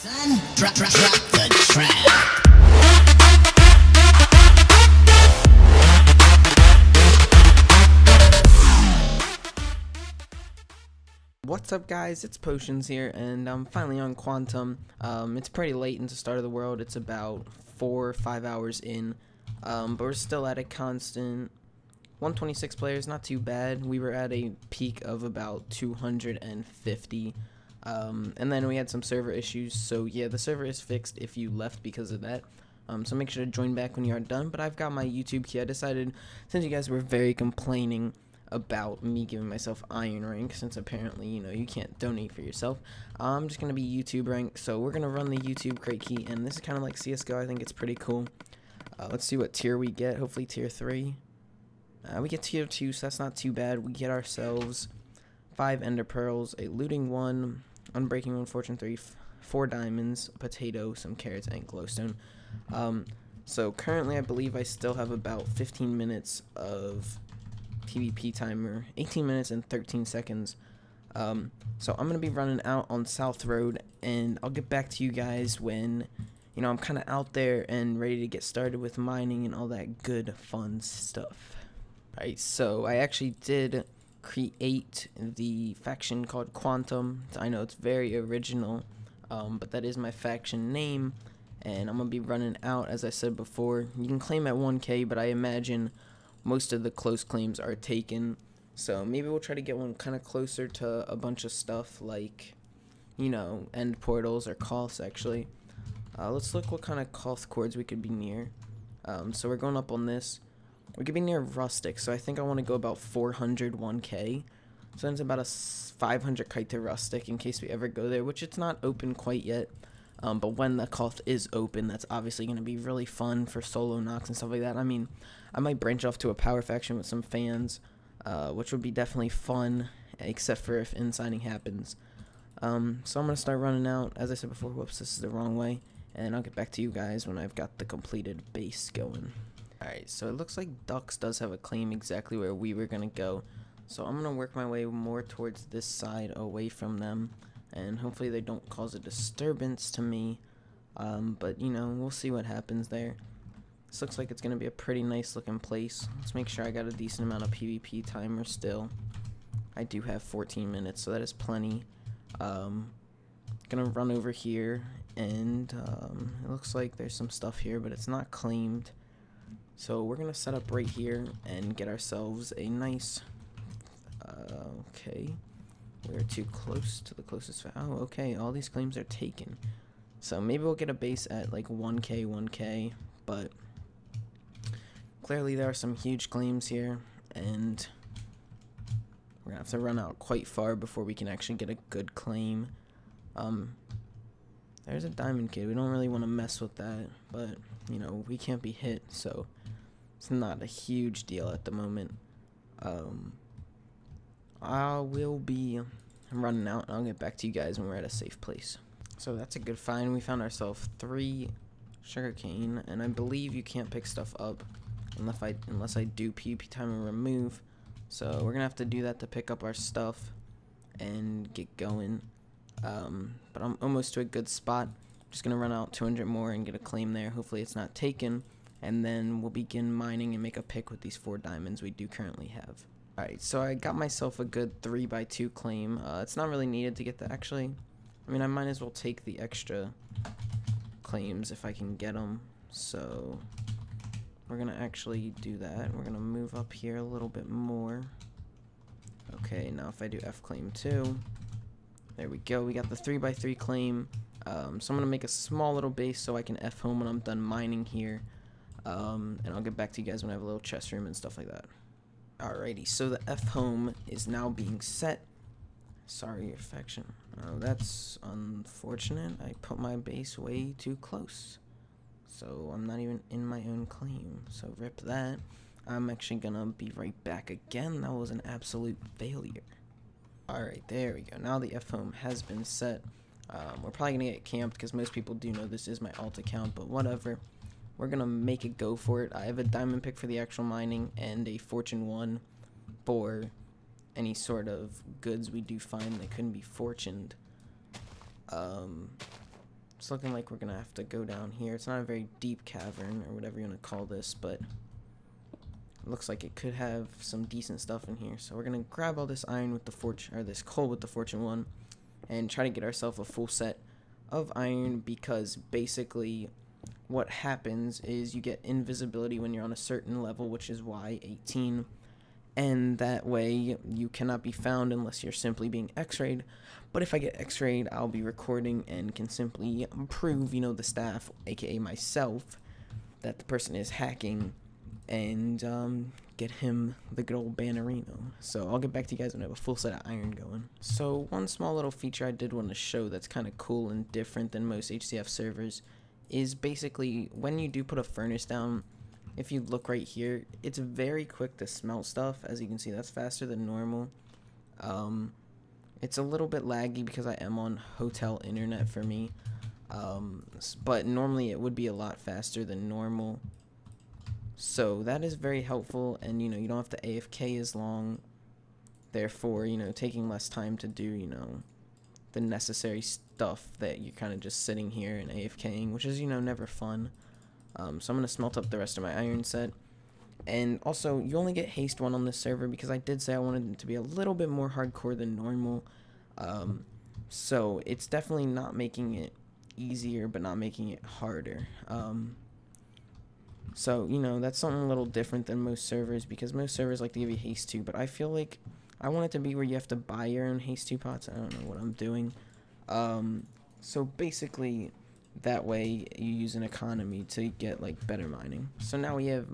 Son, drop the trap. What's up, guys? It's Potions here, and I'm finally on Quantum. It's pretty late into Start of the World. It's about 4 or 5 hours in, but we're still at a constant 126 players. Not too bad. We were at a peak of about 250, and then we had some server issues. So yeah, the server is fixed if you left because of that. So make sure to join back when you are done. But I've got my YouTube key. I decided, since you guys were very complaining about me giving myself iron rank, since apparently, you know, you can't donate for yourself, I'm just gonna be YouTube rank. So we're gonna run the YouTube crate key, and this is kind of like CSGO. I think it's pretty cool. Let's see what tier we get. Hopefully tier 3. We get tier 2, so that's not too bad. We get ourselves 5 ender pearls, a looting 1, unbreaking 1, fortune 3, 4 diamonds, a potato, some carrots, and glowstone. So currently I believe I still have about 15 minutes of PvP timer, 18 minutes and 13 seconds. So I'm gonna be running out on South Road, and I'll get back to you guys when, you know, I'm kind of out there and ready to get started with mining and all that good fun stuff. Alright, so I actually did create the faction called Quantum. I know it's very original, but that is my faction name, and I'm gonna be running out, as I said before. You can claim at 1K, but I imagine most of the close claims are taken, so maybe we'll try to get one kind of closer to a bunch of stuff like, you know, end portals or Koths. Actually, let's look what kind of Koth chords we could be near. So we're going up on this. We could be near rustic, so I think I want to go about 400 1K. So that's about a 500 kite to rustic in case we ever go there, which it's not open quite yet. But when the Koth is open, that's obviously going to be really fun for solo knocks and stuff like that. I mean, I might branch off to a power faction with some fans, which would be definitely fun, except for if insiding happens. So I'm going to start running out. As I said before, whoops, this is the wrong way. And I'll get back to you guys when I've got the completed base going. Alright, so it looks like Ducks does have a claim exactly where we were going to go. So I'm going to work my way more towards this side, away from them. And hopefully they don't cause a disturbance to me. But, you know, we'll see what happens there. This looks like it's going to be a pretty nice looking place. Let's make sure I got a decent amount of PvP timer still. I do have 14 minutes, so that is plenty. Gonna run over here, and it looks like there's some stuff here, but it's not claimed. So we're going to set up right here and get ourselves a nice... okay. We're too close to the closest. Oh, okay. All these claims are taken. So maybe we'll get a base at like 1K, but clearly there are some huge claims here, and we're gonna have to run out quite far before we can actually get a good claim. There's a diamond kid. We don't really want to mess with that, but you know, we can't be hit, so it's not a huge deal at the moment. I will be running out, and I'll get back to you guys when we're at a safe place. So that's a good find. We found ourselves 3 sugarcane, and I believe you can't pick stuff up unless I do PvP time and remove. So we're gonna have to do that to pick up our stuff and get going. But I'm almost to a good spot. Just gonna run out 200 more and get a claim there. Hopefully it's not taken, and then we'll begin mining and make a pick with these 4 diamonds we do currently have. Alright, so I got myself a good 3x2 claim. It's not really needed to get that, actually. I mean, I might as well take the extra claims if I can get them. So we're going to actually do that. We're going to move up here a little bit more. Okay, now if I do F claim 2, there we go. We got the 3x3 claim. So I'm going to make a small little base so I can F home when I'm done mining here. And I'll get back to you guys when I have a little chest room and stuff like that. Alrighty, so the F home is now being set. Sorry, your faction. Oh, that's unfortunate. I put my base way too close. So I'm not even in my own claim. So rip that. I'm actually gonna be right back again. That was an absolute failure. Alright, there we go. Now the F home has been set. We're probably gonna get camped because most people do know this is my alt account, but whatever. We're gonna make it go for it. I have a diamond pick for the actual mining and a fortune 1 for any sort of goods we do find that couldn't be fortuned. It's looking like we're gonna have to go down here. It's not a very deep cavern or whatever you want to call this, but it looks like it could have some decent stuff in here. So we're gonna grab all this iron with the fortune, or this coal with the fortune 1, and try to get ourselves a full set of iron, because basically what happens is you get invisibility when you're on a certain level, which is Y18, and that way you cannot be found unless you're simply being x-rayed. But if I get x-rayed, I'll be recording and can simply prove, you know, the staff, aka myself, that the person is hacking, and get him the good old Bannerino. So I'll get back to you guys when I have a full set of iron going. So one small little feature I did want to show that's kind of cool and different than most HCF servers is basically when you do put a furnace down, if you look right here, it's very quick to smelt stuff. As you can see, that's faster than normal. It's a little bit laggy because I am on hotel internet for me, but normally it would be a lot faster than normal. So that is very helpful, and you know, you don't have to AFK as long, therefore, you know, taking less time to do, you know, the necessary stuff that you're kind of just sitting here and AFKing, which is, you know, never fun. So I'm going to smelt up the rest of my iron set. And also, you only get haste 1 on this server because I did say I wanted it to be a little bit more hardcore than normal. So it's definitely not making it easier, but not making it harder. So, you know, that's something a little different than most servers, because most servers like to give you haste 2, but I feel like I want it to be where you have to buy your own haste 2 pots. I don't know what I'm doing. So basically, that way you use an economy to get like better mining. So now we have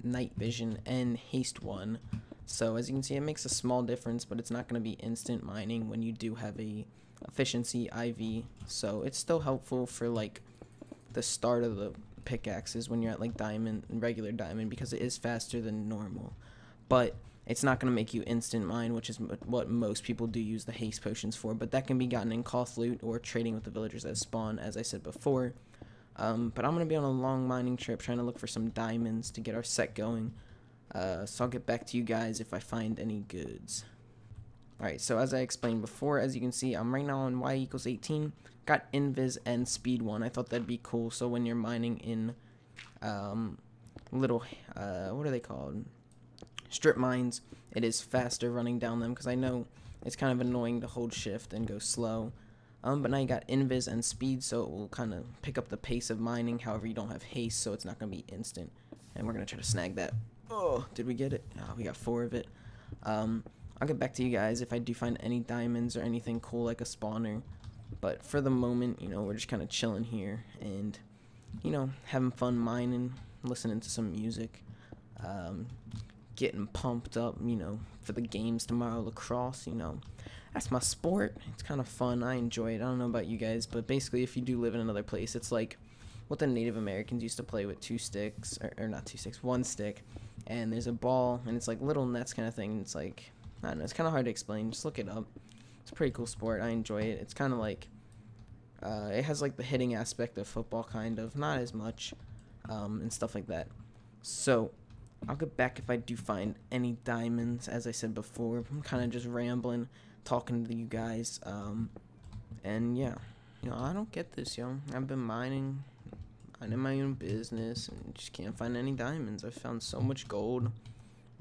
night vision and haste 1. So as you can see, it makes a small difference, but it's not going to be instant mining when you do have a efficiency IV. So it's still helpful for like the start of the pickaxes when you're at like diamond, regular diamond, because it is faster than normal. But it's not going to make you instant mine, which is what most people do use the haste potions for. But that can be gotten in Koth loot or trading with the villagers that spawn, as I said before. But I'm going to be on a long mining trip trying to look for some diamonds to get our set going. So I'll get back to you guys if I find any goods. Alright, so as I explained before, as you can see, I'm right now on Y equals 18. Got invis and speed 1. I thought that'd be cool, so when you're mining in little, what are they called? Strip mines, it is faster running down them, because I know it's kind of annoying to hold shift and go slow. But now you got invis and speed, so it will kind of pick up the pace of mining. However, you don't have haste, so it's not going to be instant. And we're going to try to snag that. Oh, did we get it? Oh, we got 4 of it. I'll get back to you guys if I do find any diamonds or anything cool like a spawner. But for the moment, you know, we're just kind of chilling here and, you know, having fun mining, listening to some music, getting pumped up, you know, for the games tomorrow, lacrosse, you know. That's my sport. It's kind of fun. I enjoy it. I don't know about you guys, but basically if you do live in another place, it's like what the Native Americans used to play with 2 sticks, or not 2 sticks, 1 stick, and there's a ball, and it's like little nets kind of thing. It's like, I don't know, it's kind of hard to explain. Just look it up. It's a pretty cool sport. I enjoy it. It's kind of like, it has like the hitting aspect of football, kind of, not as much, and stuff like that. So I'll get back if I do find any diamonds. As I said before, I'm kind of just rambling, talking to you guys, and yeah, you know, I don't get this, yo. I've been mining, I know my own business, and just can't find any diamonds. I've found so much gold,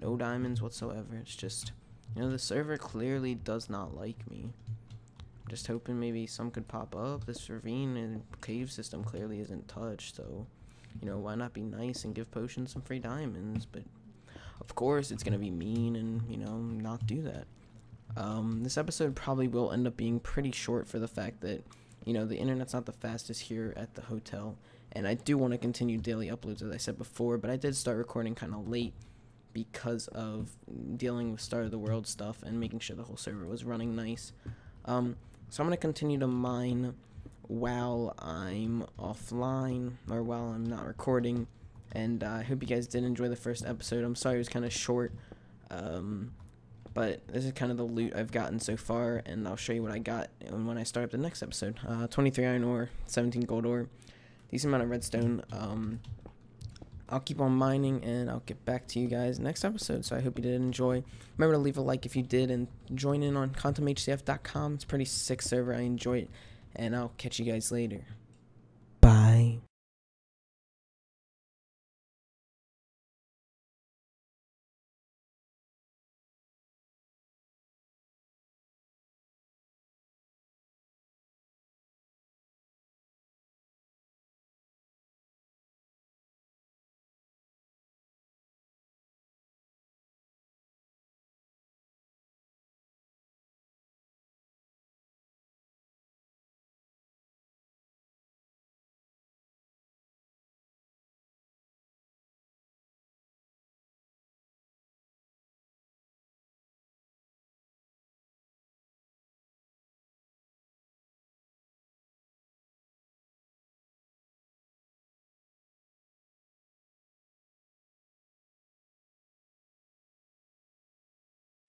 no diamonds whatsoever. It's just, you know, the server clearly does not like me. Just hoping maybe some could pop up. This ravine and cave system clearly isn't touched, so, you know, why not be nice and give potions some free diamonds? But of course it's gonna be mean and, you know, not do that. This episode probably will end up being pretty short for the fact that, you know, the internet's not the fastest here at the hotel, and I do want to continue daily uploads, as I said before, but I did start recording kind of late because of dealing with Start of the World stuff and making sure the whole server was running nice. So I'm going to continue to mine while I'm offline, or while I'm not recording, and I hope you guys did enjoy the first episode. I'm sorry it was kind of short, but this is kind of the loot I've gotten so far, and I'll show you what I got when I start up the next episode. 23 iron ore, 17 gold ore, decent amount of redstone. I'll keep on mining, and I'll get back to you guys next episode, so I hope you did enjoy. Remember to leave a like if you did, and join in on QuantumHCF.com. It's a pretty sick server. I enjoy it, and I'll catch you guys later.